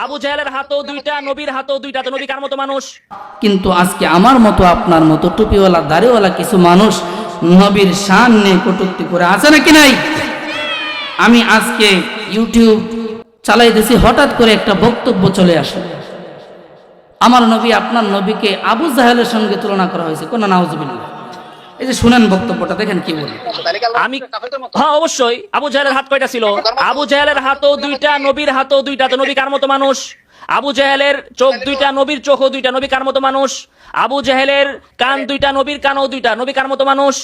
আবু জাহেলের হাতও দুইটা, নবীর হাতও দুইটা, তো নবী কার মতো মানুষ? কিন্তু আজকে আমার মতো আপনার মতো টুপিওয়ালা দাড়িওয়ালা কিছু মানুষ নবীর শান নিয়ে কটূক্তি করে, আছে নাকি নাই? আমি আজকে ইউটিউব চালাইতেছি, হঠাৎ করে একটা বক্তব্য চলে আসে, আমার নবী আপনার নবীকে আবু জাহেলের সঙ্গে তুলনা করা হয়েছে। কোন নাউজুবিল্লাহ। এই যে শুনেন বক্তব্যটা, দেখেন কি বলে। আমি হ্যাঁ অবশ্যই। আবু জাহেলের হাত কয়টা ছিল? আবু জাহেলের হাতও দুইটা, নবীর হাতও দুইটা, তো নবী কার মতো মানুষ? আবু জাহেলের চোখ দুইটা, নবীর চোখও দুইটা, নবী কার মতো মানুষ? আবু জাহেলের কান দুইটা, নবীর কানও দুইটা, নবী কার মতো মানুষ?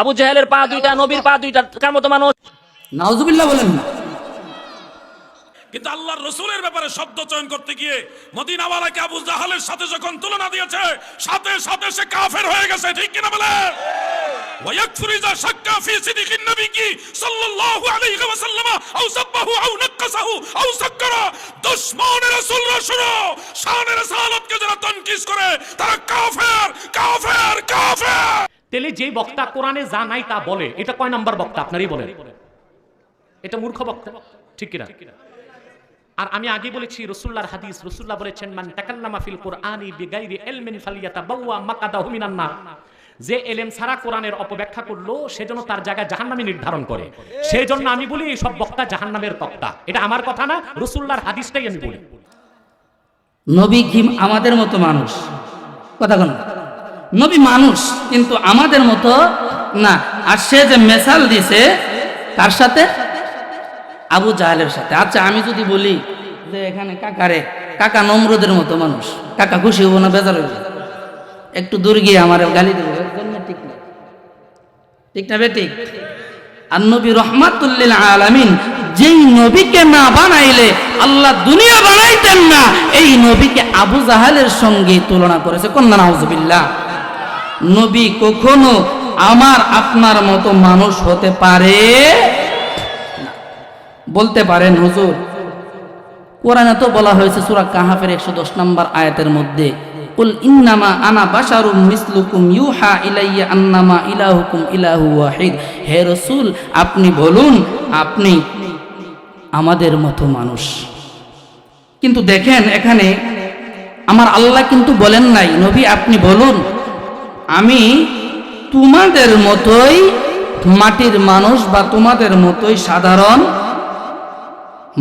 আবু জাহেলের পা দুইটা, নবীর পা দুইটা, কার মতো মানুষ? নাউজুবিল্লাহ বলেন না। কিন্তু আল্লাহর রাসূলের ব্যাপারে শব্দ চয়ন করতে গিয়ে মদিনাওয়ালাকে আবু জাহেলের সাথে যখন তুলনা দিয়েছে, সাথে সাথে সে কাফের হয়ে গেছে, ঠিক কিনা বলেন? ওয়ায়াকফুরু ইযা শাক্কা ফি সিদকিন নবিয়্যি সাল্লাল্লাহু আলাইহি ওয়াসাল্লাম আও সাব্বাহু আও নাক্কাসাহু আও সাক্কারা। দুশমনের রাসূলরা শুনো, শানে রাসালাতকে যারা তানকিস করে তারা কাফের কাফের কাফের। তাহলে যেই বক্তা কোরআনে যা নাই তা বলে, এটা কয় নাম্বার বক্তা আপনারই বলেন? এটা মূর্খ বক্তা, ঠিক কিনা? আর আমি আগে বলেছি রাসূলুল্লাহর হাদিস, রাসূলুল্লাহ বলেছেন মান তাকাল্লামা ফিল কুরআনি বিগাইরি ইলমিন ফালিয়াতাবাওয়া মাকাদাহু মিনান নার। যে এলেম ছাড়া কোরআনের অপব্যাখ্যা করলো সেজন্য তার জায়গা জাহান্নামে নির্ধারণ করে। সেই জন্য আমি বলি এই সব বক্তা জাহান্নামের বক্তা। এটা আমার কথা না, রাসূলুল্লাহর হাদিসটাই আমি বলি। নবী কি আমাদের মতো মানুষ? কথা বলেন। নবী মানুষ, কিন্তু আমাদের মতো না। আর সে যে মেসাল দিছে কার সাথে? আবু জাহেলের সাথে। আচ্ছা, আমি যদি বলি যে এখানে কাকা নমরুদের মতো মানুষ, কাকা খুশি হবো না বেজার হইব? একটু দূর গিয়ে আমার গালি দেবো, ঠিক না? ঠিক না বেঠিক? আর নবী রহমাতুল লিল আলামিন, যেই নবীকে না বানাইলে আল্লাহ দুনিয়া বানাইতেন না, এই নবীকে আবু জাহেলের সঙ্গে তুলনা করেছে। কন্যা নাউজুবিল্লাহ। নবী কখনো আমার আপনার মতো মানুষ হতে পারে না। বলতে পারেন হুজুর, কোরআনে তো বলা হয়েছে সূরা কাহাফের 110 নম্বর আয়াতের মধ্যে, কুল ইন্নামা আনা বাশারুম মিসলুকুম ইউহা ইলাইয়া আন্নামা ইলাহুকুম ইলাহু ওয়াহিদ। হে রাসূল, আপনি বলুন আপনি আমাদের মতো মানুষ। কিন্তু দেখেন এখানে আমার আল্লাহ কিন্তু বলেন নাই নবী আপনি বলুন আমি তোমাদের মতোই মাটির মানুষ বা তোমাদের মতোই সাধারণ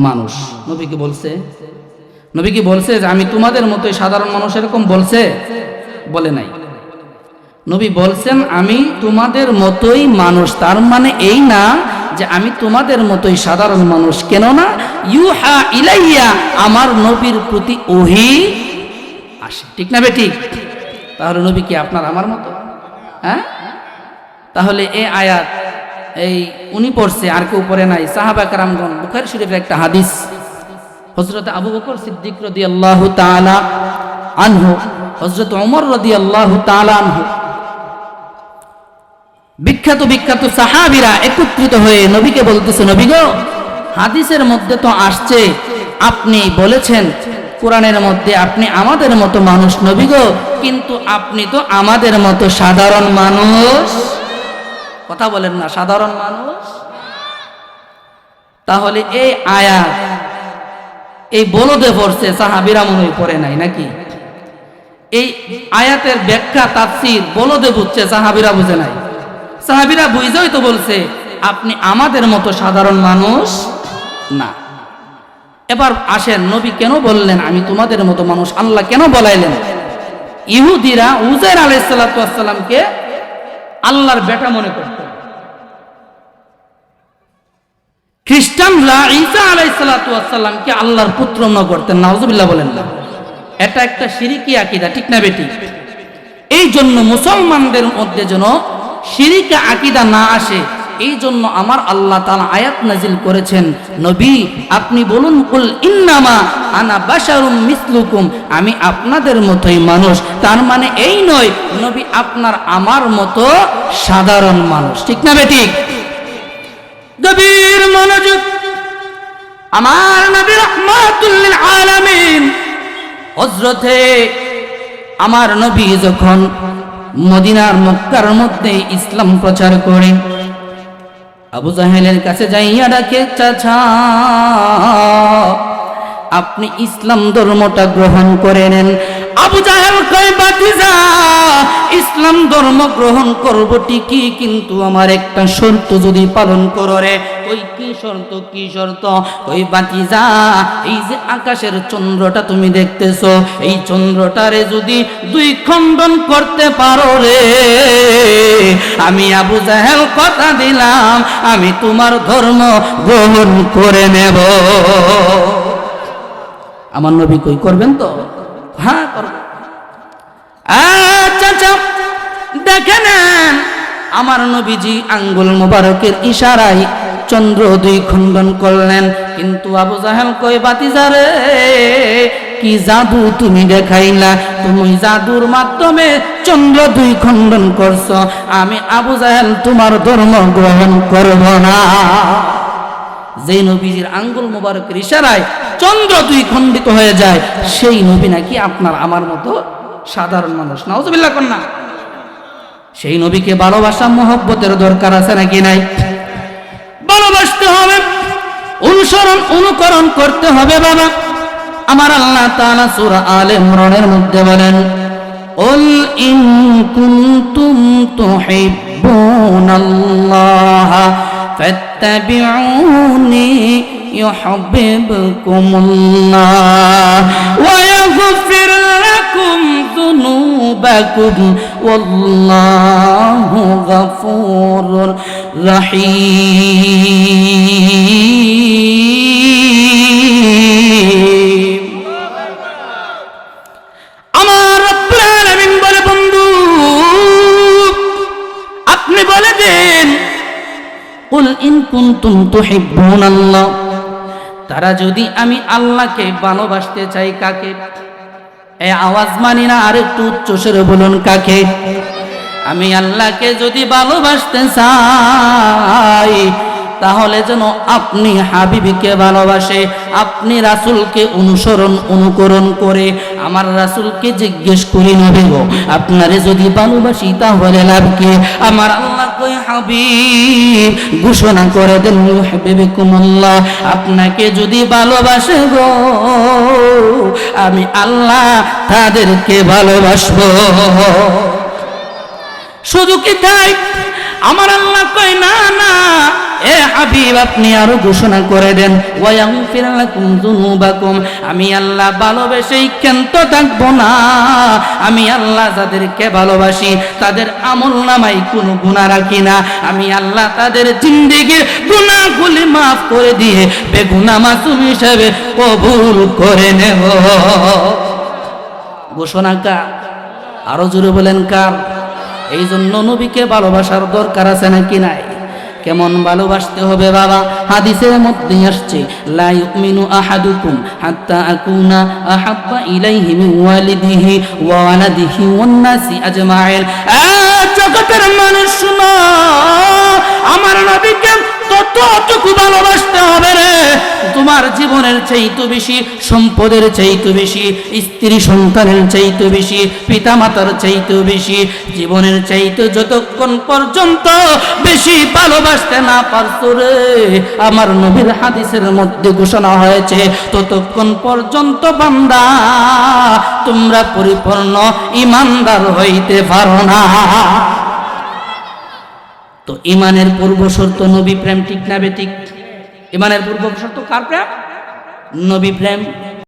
মানুষ। নবী কি বলছে? নবী কি বলছে যে আমি তোমাদের মতোই সাধারণ মানুষ? এরকম বলছে? বলে নাই। নবী বলছেন আমি তোমাদের মতোই মানুষ। তার মানে এই না যে আমি তোমাদের মতোই সাধারণ মানুষ, কেননা ইউহা ইলাইয়া, আমার নবীর প্রতি ওহী আসে, ঠিক না বেঠিক? তাহলে নবী কি আপনার আমার মতো? হ্যাঁ, তাহলে এই আয়াত এই উনি পড়ছে, আর কেউ পড়ে নাই। সাহাবা কেরামগণ, বুখারী শরীফের একটা হাদিস, হযরত আবু বকর সিদ্দিক রাদিয়াল্লাহু তাআলা আনহু, হযরত ওমর রাদিয়াল্লাহু তাআলা আনহু, বিখ্যাত বিখ্যাত সাহাবীরা একত্রিত হয়ে নবীকে বলতেছে, নবী গো, হাদিসের মধ্যে তো আসছে আপনি বলেছেন কোরআনের মধ্যে আপনি আমাদের মতো মানুষ নবী গো, কিন্তু আপনি তো আমাদের মতো সাধারণ মানুষ। কথা বলেন না, সাধারণ মানুষ। তাহলে এই আয়াত এই বলদে পড়ছে, সাহাবীরা মনে হয় পড়ে নাই নাকি? এই আয়াতের ব্যাখ্যা তাফসীর বলদে বুঝছে, সাহাবীরা বুঝে নাই। সাহাবীরা বুঝেই তো বলছে আপনি আমাদের মতো সাধারণ মানুষ না। এবার আসেন, নবী কেন বললেন আমি তোমাদের মতো মানুষ? আল্লাহ কেন বলাইলেন? ইহুদিরা উজাইর আলাইহিস সালাতু ওয়াস সালামকে আল্লাহর বেটা মনে করত, খ্রিস্টানরা ঈসা আলাইহিস সালাতু ওয়াস সালামকে আল্লাহর পুত্র মনে করতেন। নাউজুবিল্লাহ বলেন না। এটা একটা শিরকি আকীদা, ঠিক না বেটি? এই জন্য মুসলমানদের মধ্যে যেন শিরকি আকীদা না আসে, এই জন্য আমার আল্লাহ তাআলা আয়াত নাজিল করেছেন, নবী আপনি বলুন কুল ইন্নামা আনা বাশারুম মিসলুকুম, আমি আপনাদের মতোই মানুষ। তার মানে এই নয় নবী আপনার আমার মতো সাধারণ মানুষ, ঠিক না বেঠিক? গভীর মনোযোগ। আমার নবী রাহমাতুল লিল আলামিন, হযরতে আমার নবী যখন মদিনার মক্কার মধ্যে ইসলাম প্রচার করে, আবু জাহেলের কাছে যাইয়া ডাকে, চাচা আপনি ইসলাম ধর্মটা গ্রহণ করে নেন। আবু জাহেল কয় বাতিজা ইসলাম ধর্ম গ্রহণ করব ঠিকই, কিন্তু আমার একটা শর্ত যদি পালন করো রে। ওই কি শর্ত? কি শর্ত? ওই বাতিজা এই যে আকাশের চন্দ্রটা তুমি দেখতেছো, এই চন্দ্রটারে যদি দুই খণ্ডন করতে পারো রে, আমি আবু জাহেল কথা দিলাম আমি তোমার ধর্ম গ্রহণ করে নেব। আমার নবী কই করবেন তো? হ্যাঁ করব। আচ্ছা আচ্ছা দেখে নেন, আমার নবীজি আঙ্গুল মোবারকের ইশারায় চন্দ্র দুই খণ্ডন করলেন। কিন্তু আবু জাহেল কই বাতিজা রে, কি জাদু তুমি দেখাইলা, তুমি জাদুর মাধ্যমে চন্দ্র দুই খণ্ডন করছো, আমি আবু জাহেল তোমার ধর্ম গ্রহণ করব না। যে নবীজির আঙ্গুল মোবারকের ইশারায় চন্দ্র দুই খণ্ডিত হয়ে যায়, সেই নবী নাকি আপনার আমার মতো সাধারণ মানুষ। নাউজুবিল্লাহ কন্যা। সেই নবীকে ভালোবাসা মহব্বতের দরকার আছে নাকি নাই? ভালোবাসতে হবে, অনুকরণ করতে হবে বাবা। আমার আল্লাহ তাআলা সূরা আলে ইমরানের মধ্যে বলেন, কুল ইন কুনতুম তুহিব্বুনাল্লাহ ফাত্তাবিউনি ইউহিব্বুকুমুল্লাহ ওয়া ইয়াগফির লাকুম যুনুবাকুম ওয়াল্লাহু গফুরুর রহিম। আমার রব্বুল আলামিন বলে, বন্ধু আপনি বলে দেন, কুল ইন কুনতুম তুহিব্বুনাল্লাহ, তারা যদি আমি আল্লাহকে ভালোবাসতে চাই, কাকে? এ আওয়াজ মানি না, আর একটু উচ্চ স্বরে বলুন কাকে? আমি আল্লাহকে যদি ভালোবাসতে চাই, তাহলে যেন আপনি হাবিবকে ভালোবাসে, আপনি রাসূলকে অনুকরণ করে আমার রাসূলকে জিজ্ঞেস করি নবী গো আপনারে যদি ভালোবাসি তাহলে লাভ কি? আমার আল্লাহ কই হাবিব ঘোষণা করে দেন ইউহিব্বুকুমুল্লাহ, আপনাকে যদি ভালোবাসে গো আমি আল্লাহ তাদেরকে ভালোবাসবো। শুধু কি তাই? আমার আল্লাহ কয় না না, এ হাবিব আপনি আরো ঘোষণা করে দেন ওয়ায়াগফির লাকুম যুনুবাকুম, আমি আল্লাহ ভালোবেসেই ক্ষান্ত থাকবো না। আমি আল্লাহ যাদেরকে ভালোবাসি তাদের আমলনামায় কোনো গুনাহ রাখি না, আমি আল্লাহ তাদের জিন্দেগির গুনাহগুলি মাফ করে দিয়ে বেগুনাহ মাসুম হিসেবে কবুল করে নেব। ঘোষণা কার? আরো জোরে বলেন কার? এই জন্য নবীকে ভালোবাসার দরকার আছে নাকি নাই? কেমন ভালোবাসতে হবে বাবা? হাদিসের মধ্যে আসছে, লা ইউমিনু আহাদুকুম হাত্তা আকুনা আহাব্বা ইলাইহি মিন ওয়ালিদিহি ওয়া ওয়ালাদিহি ওয়ান নাসি আজমাইন। জগতের মানুষ শুনো, আমার নবীকে ততটুকু ভালোবাসতে হবে রে, তোমার জীবনের চাইতে বেশি, সম্পদের চাইতে বেশি, স্ত্রী সন্তানের চাইতে বেশি, পিতা মাতার চাইতে বেশি, জীবনের চাইতে যতক্ষণ পর্যন্ত বেশি ভালোবাসতে না পারছো রে, আমার নবীর হাদিসের মধ্যে ঘোষণা হয়েছে ততক্ষণ পর্যন্ত বান্দা তোমরা পরিপূর্ণ ঈমানদার হইতে পারো না। তো ঈমানের পূর্ব শর্ত নবী প্রেম, ঠিক না বেঠিক? ঈমানের পূর্ব শর্ত কার প্রেম? নবী প্রেম।